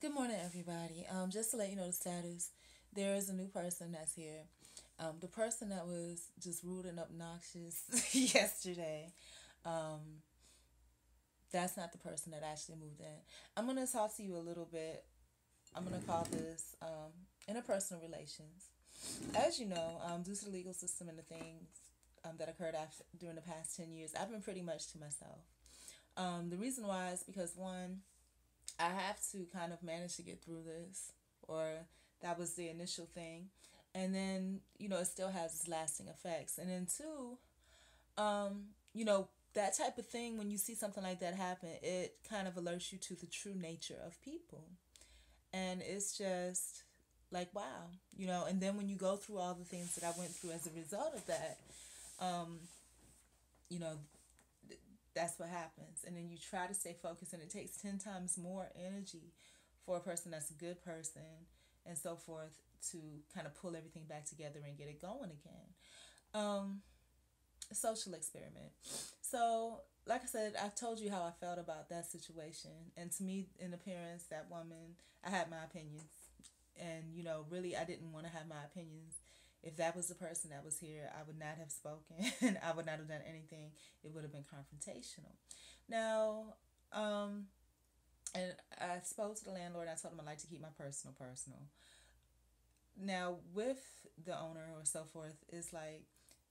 Good morning, everybody. Just to let you know the status, there is a new person that's here. The person that was just rude and obnoxious yesterday, um, that's not the person that actually moved in. I'm going to talk to you a little bit. I'm going to call this interpersonal relations. As you know, due to the legal system and the things that occurred during the past 10 years, I've been pretty much to myself. The reason why is because, one, I have to kind of manage to get through this, or that was the initial thing. And then, it still has its lasting effects. And then, two, um, you know, that type of thing, when you see something like that happen, it kind of alerts you to the true nature of people. And it's just like, wow, and then when you go through all the things that I went through as a result of that, um, you know, that's what happens. And then you try to stay focused, and it takes 10 times more energy for a person that's a good person and so forth to kind of pull everything back together and get it going again. Um, Social experiment. So, like I said, I told you how I felt about that situation. And to me, in appearance, that woman, I had my opinions. And, really, I didn't want to have my opinions. If that was the person that was here, I would not have spoken. I would not have done anything. It would have been confrontational. Now, and I spoke to the landlord. I told him I like to keep my personal. Now, with the owner or so forth, it's like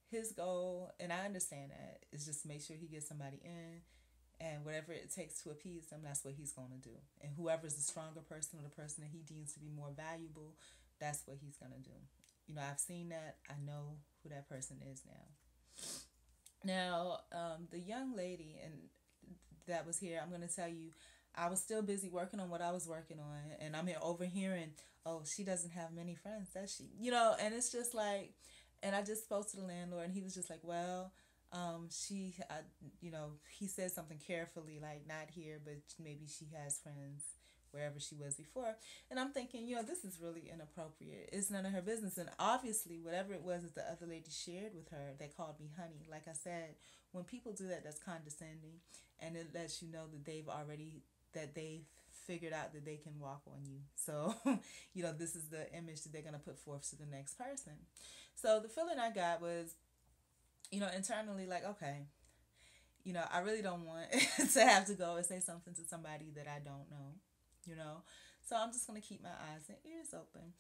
his goal, and I understand that, is just to make sure he gets somebody in, and whatever it takes to appease them, that's what he's going to do. And whoever's the stronger person or the person that he deems to be more valuable, that's what he's going to do. I've seen that. I know who that person is now. Now, the young lady and that was here, I'm going to tell you, I was still busy working on what I was working on, and I'm here overhearing, oh, she doesn't have many friends, does she? And it's just like, and I just spoke to the landlord, and he was just like, well, he said something carefully, like not here, but maybe she has friends wherever she was before. And I'm thinking, this is really inappropriate. It's none of her business. And obviously, whatever it was that the other lady shared with her, they called me honey. Like I said, when people do that, that's condescending, and it lets you know that they've figured out that they can walk on you. So, this is the image that they're going to put forth to the next person. So the feeling I got was, internally, like, okay, I really don't want to have to go and say something to somebody that I don't know, you know. So I'm just going to keep my eyes and ears open.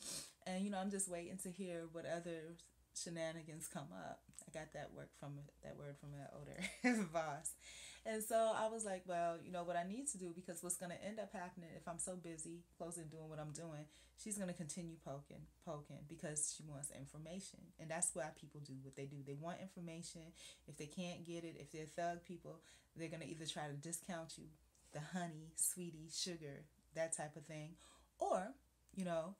And, I'm just waiting to hear what other shenanigans come up. I got that word from an older boss. And so I was like, well, what I need to do, because what's going to end up happening if I'm so busy closing doing what I'm doing, she's going to continue poking because she wants information. And that's why people do what they do. They want information. If they can't get it, if they're thug people, they're going to either try to discount you, the honey, sweetie, sugar, that type of thing, or, you know,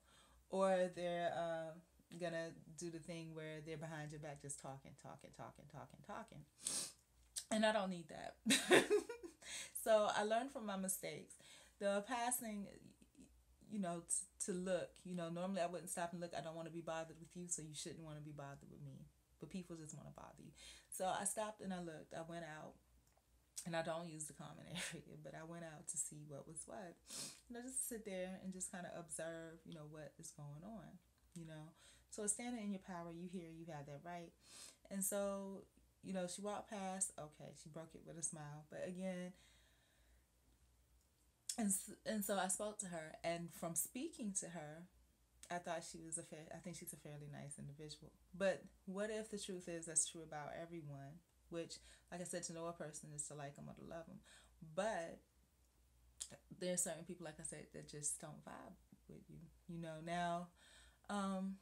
or they're gonna do the thing where they're behind your back just talking. And I don't need that. So I learned from my mistakes. The passing, to look, normally I wouldn't stop and look. I don't want to be bothered with you, so you shouldn't want to be bothered with me. But people just want to bother you. So I stopped and I looked. I went out, and I don't use the common area, but I went out to see what was what. Just sit there and just kind of observe, what is going on. So it's standing in your power. You hear, you have that right. And so, she walked past. Okay, she broke it with a smile. But again, and so I spoke to her, and from speaking to her, I thought I think she's a fairly nice individual. But what if the truth is that's true about everyone? Which, like I said, to know a person is to like them or to love them. But there's certain people, like I said, that just don't vibe with you. Now, um,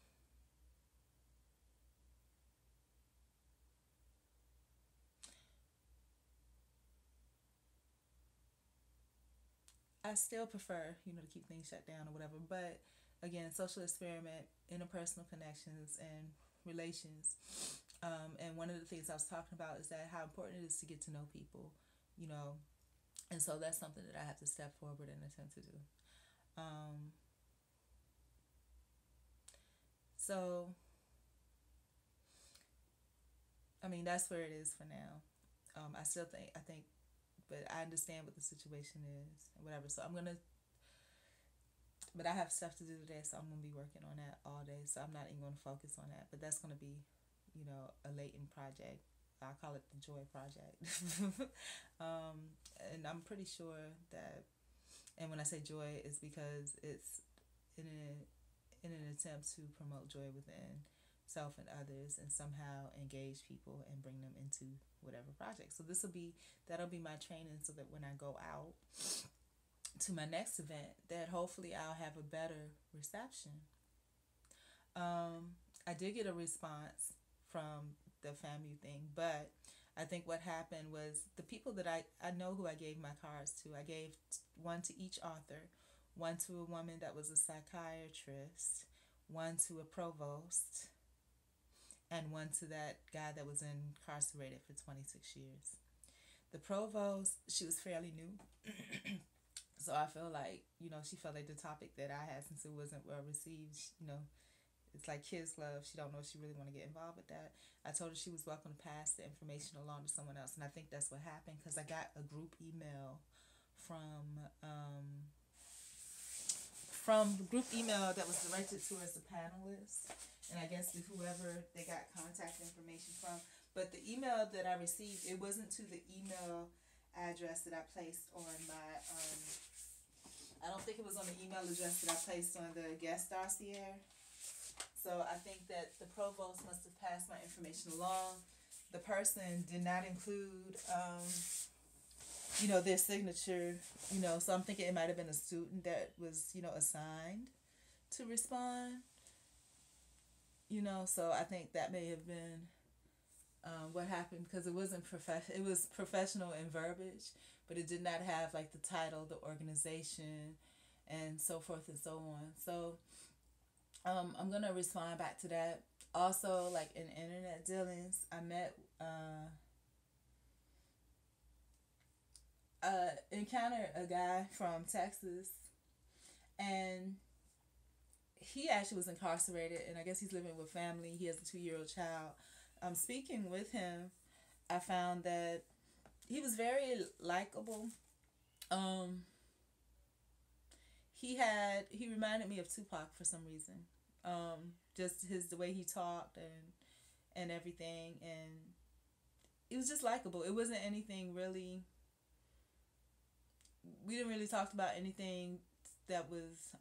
I still prefer, to keep things shut down or whatever. But again, social experiment, interpersonal connections, and relations. And one of the things I was talking about is that how important it is to get to know people, you know. And so that's something that I have to step forward and attempt to do. Um, so, I mean, that's where it is for now. I think, but I understand what the situation is and whatever. So I'm gonna But I have stuff to do today, so I'm gonna be working on that all day. So I'm not even gonna focus on that. But that's gonna be, a latent project. I call it the joy project. And I'm pretty sure that, and when I say joy, it's because it's in an attempt to promote joy within self and others, and somehow engage people and bring them into whatever project. So that'll be my training, so that when I go out to my next event, that hopefully I'll have a better reception. I did get a response from the FAMU thing, but I think what happened was the people that I know who I gave my cards to, I gave one to each author, one to a woman that was a psychiatrist, one to a provost, and one to that guy that was incarcerated for 26 years. The provost, she was fairly new. So I feel like, she felt like the topic that I had, since it wasn't well received, it's like kids club. She don't know if she really want to get involved with that. I told her she was welcome to pass the information along to someone else, and I think that's what happened, because I got a group email from the group email that was directed towards the panelists, and I guess whoever they got contact information from. But the email that I received, it wasn't to the email address that I placed on my I don't think it was on the email address that I placed on the guest dossier. So I think that the provost must have passed my information along. The person did not include, their signature, so I'm thinking it might have been a student that was, assigned to respond, so I think that may have been what happened, because it wasn't it was professional in verbiage, but it did not have like the title, the organization, and so forth and so on. So I'm gonna respond back to that. Also, like in internet dealings, I met encountered a guy from Texas, and he actually was incarcerated, and I guess he's living with family. He has a 2-year-old child. Speaking with him, I found that he was very likable. He reminded me of Tupac for some reason. Just the way he talked and everything, and it was just likable. It wasn't anything really. We didn't really talk about anything that was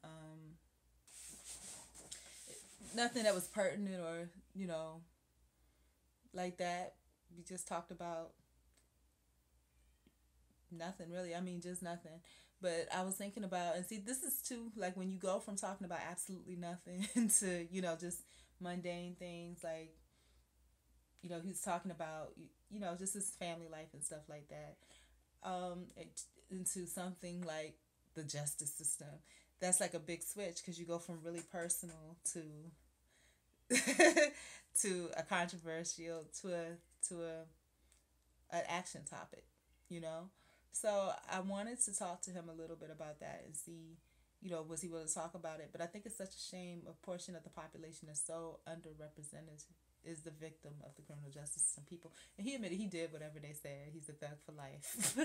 nothing that was pertinent, or like that. We just talked about nothing really. I mean, just nothing. But I was thinking about, and see, this is too, like when you go from talking about absolutely nothing to, just mundane things, like, he was talking about, just his family life and stuff like that, into something like the justice system. That's like a big switch, because you go from really personal to to a controversial, to an action topic, So I wanted to talk to him a little bit about that and see, was he willing to talk about it? But I think it's such a shame a portion of the population is so underrepresented, is the victim of the criminal justice system. People, and he admitted he did whatever they said. He's a thug for life.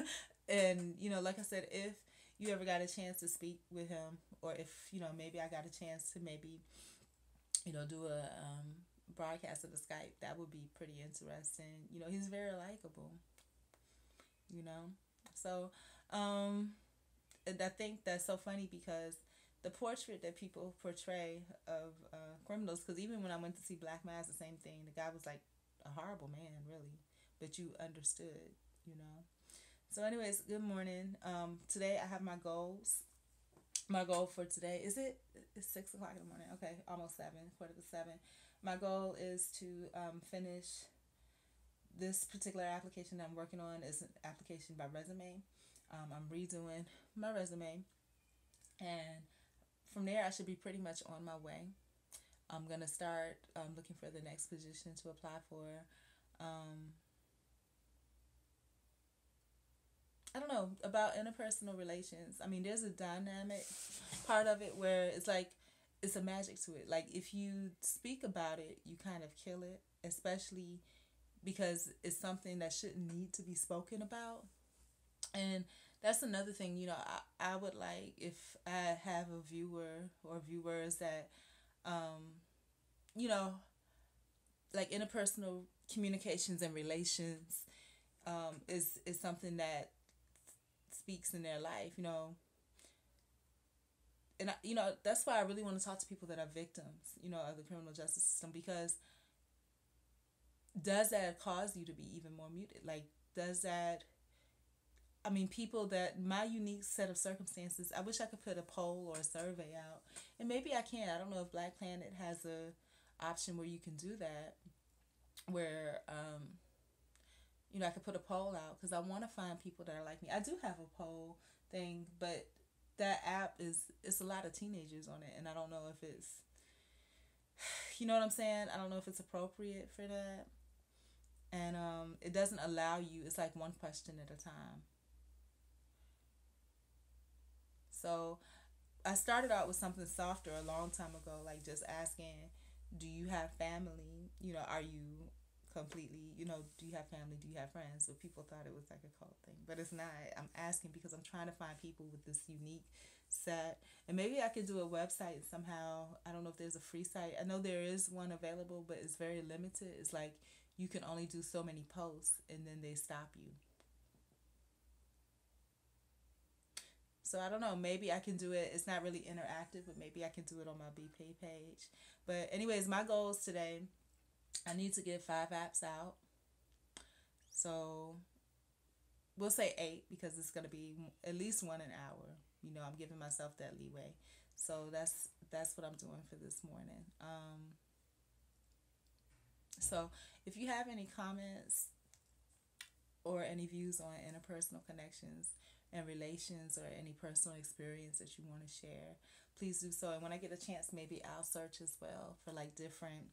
And, like I said, if you ever got a chance to speak with him, or if, maybe I got a chance to maybe, do a broadcast of the Skype, that would be pretty interesting. He's very likable, So, and I think that's so funny, because the portrait that people portray of criminals, because even when I went to see Black Mass, the same thing. The guy was like a horrible man, really, but you understood, So anyways, good morning. Today I have my goals. My goal for today, it's 6 o'clock in the morning. Okay, almost 7, 7:15. My goal is to finish this particular application that I'm working on. Is an application by resume. I'm redoing my resume, and from there I should be pretty much on my way. I'm gonna start looking for the next position to apply for. I don't know about interpersonal relations. I mean, there's a dynamic part of it where it's like it's a magic to it. Like if you speak about it, you kind of kill it, especially because it's something that shouldn't need to be spoken about. And That's another thing. I would like if I have a viewer or viewers that, um, you know, like interpersonal communications and relations, is something that speaks in their life. And that's why I really want to talk to people that are victims, of the criminal justice system, because does that cause you to be even more muted? Like, does that, I mean, people that my unique set of circumstances, I wish I could put a poll or a survey out, and maybe I can. I don't know if Black Planet has a option where you can do that, where I could put a poll out, because I want to find people that are like me. I do have a poll thing, but that app it's a lot of teenagers on it, and I don't know if it's, you know what I'm saying? I don't know if it's appropriate for that, and it doesn't allow you. It's like one question at a time. So I started out with something softer a long time ago, like just asking, do you have family? Are you completely, do you have family? Do you have friends? So people thought it was like a cult thing, but it's not. I'm asking because I'm trying to find people with this unique set. And maybe I could do a website somehow. I don't know if there's a free site. I know there is one available, but it's very limited. It's like you can only do so many posts and then they stop you. So I don't know. Maybe I can do it. It's not really interactive, but maybe I can do it on my BP page. But anyways, my goals today, I need to get 5 apps out. So we'll say 8, because it's gonna be at least one an hour. I'm giving myself that leeway. So that's what I'm doing for this morning. So if you have any comments or any views on interpersonal connections and relations, or any personal experience that you want to share, please do so. And when I get a chance, maybe I'll search as well for like different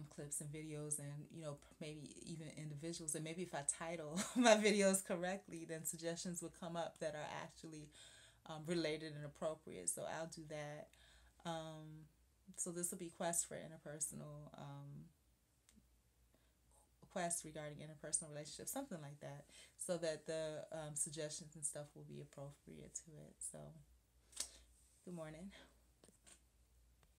clips and videos, and maybe even individuals. And maybe if I title my videos correctly, then suggestions would come up that are actually related and appropriate. So I'll do that. So this will be quest for interpersonal, quest regarding interpersonal relationships, something like that, so that the suggestions and stuff will be appropriate to it. So good morning.